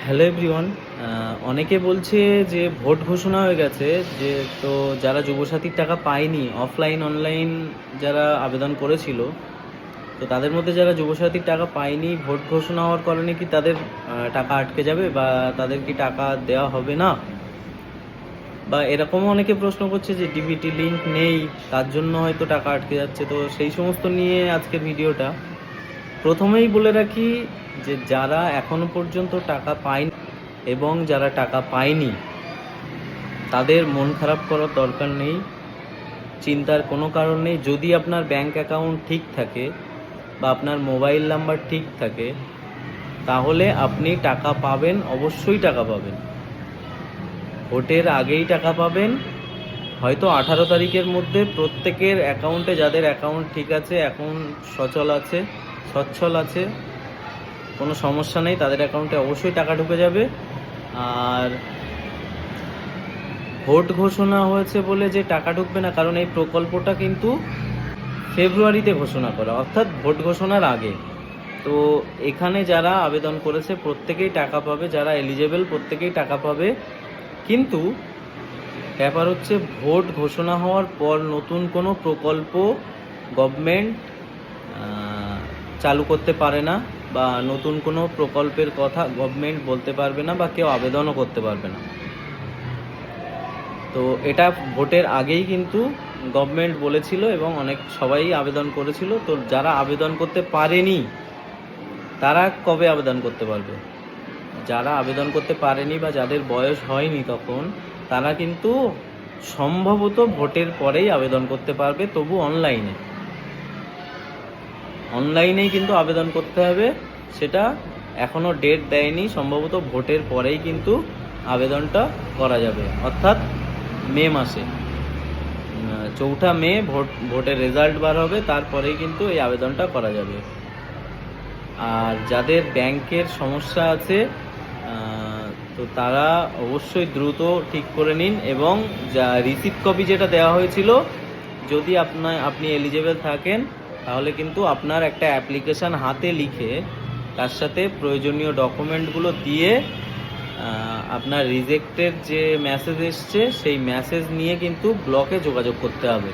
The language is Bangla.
Hello everyone. অনেকে বলছে যে ভোট ঘোষণা হয়ে গেছে, যে তো যারা যুবসাথীর টাকা পায়নি, অফলাইন অনলাইন যারা আবেদন করেছিল, তো তাদের মধ্যে যারা যুবসাথীর টাকা পায়নি, ভোট ঘোষণা হওয়ার কারণে কি তাদের টাকা আটকে যাবে বা তাদের কি টাকা দেওয়া হবে না, বা এরকমও অনেকে প্রশ্ন করছে যে ডিবিটি লিঙ্ক নেই, তার জন্য হয়তো টাকা আটকে যাচ্ছে। তো সেই সমস্ত নিয়ে আজকের ভিডিওটা। প্রথমেই বলে রাখি যে যারা এখনো পর্যন্ত টাকা পায়নি এবং যারা টাকা পায়নি, তাদের মন খারাপ করার দরকার নেই, চিন্তার কোনো কারণ নেই। যদি আপনার ব্যাংক অ্যাকাউন্ট ঠিক থাকে বা আপনার মোবাইল নাম্বার ঠিক থাকে, তাহলে আপনি টাকা পাবেন, অবশ্যই টাকা পাবেন। ভোটের আগেই টাকা পাবেন। হয়তো 18 তারিখের মধ্যে প্রত্যেকের অ্যাকাউন্টে, যাদের অ্যাকাউন্ট ঠিক আছে, অ্যাকাউন্ট সচ্ছল আছে, কোনো সমস্যা নেই, তাদের অ্যাকাউন্টে অবশ্যই টাকা ঢুকে যাবে। আর ভোট ঘোষণা হয়েছে বলে যে টাকা ঢুকবে না, কারণ এই প্রকল্পটা কিন্তু ফেব্রুয়ারিতে ঘোষণা করা, অর্থাৎ ভোট ঘোষণার আগে। তো এখানে যারা আবেদন করেছে প্রত্যেকেই টাকা পাবে, যারা এলিজেবল প্রত্যেকেই টাকা পাবে। কিন্তু ব্যাপার হচ্ছে, ভোট ঘোষণা হওয়ার পর নতুন কোনো প্রকল্প গভর্নমেন্ট চালু করতে পারে না, বা নতুন কোনো প্রকল্পের কথা গভর্নমেন্ট বলতে পারবে না, বা কেউ আবেদনও করতে পারবে না। তো এটা ভোটের আগেই কিন্তু গভর্নমেন্ট বলেছিল এবং সবাই আবেদন করেছিল। তো যারা আবেদন করতে পারেনি, তারা কবে আবেদন করতে পারবে? যারা আবেদন করতে পারেনি বা যাদের বয়স হয়নি তখন, তারা কিন্তু সম্ভবত ভোটের পরেই আবেদন করতে পারবে, তবু অনলাইনেই কিন্তু আবেদন করতে হবে। সেটা এখনও ডেট দেয়নি, সম্ভবত ভোটের পরেই কিন্তু আবেদনটা করা যাবে, অর্থাৎ মে মাসে 4 মে ভোটের রেজাল্ট বার হবে, তারপরেই কিন্তু এই আবেদনটা করা যাবে। আর যাদের ব্যাংকের সমস্যা আছে, তো তারা অবশ্যই দ্রুত ঠিক করে নিন, এবং যা রিসিপ্ট কপি যেটা দেওয়া হয়েছিল, যদি আপনি এলিজেবল থাকেন, তাহলে কিন্তু আপনার একটা অ্যাপ্লিকেশান হাতে লিখে তার সাথে প্রয়োজনীয় ডকুমেন্টগুলো দিয়ে আপনার রিজেক্টের যে মেসেজ এসছে সেই মেসেজ নিয়ে কিন্তু ব্লকে যোগাযোগ করতে হবে।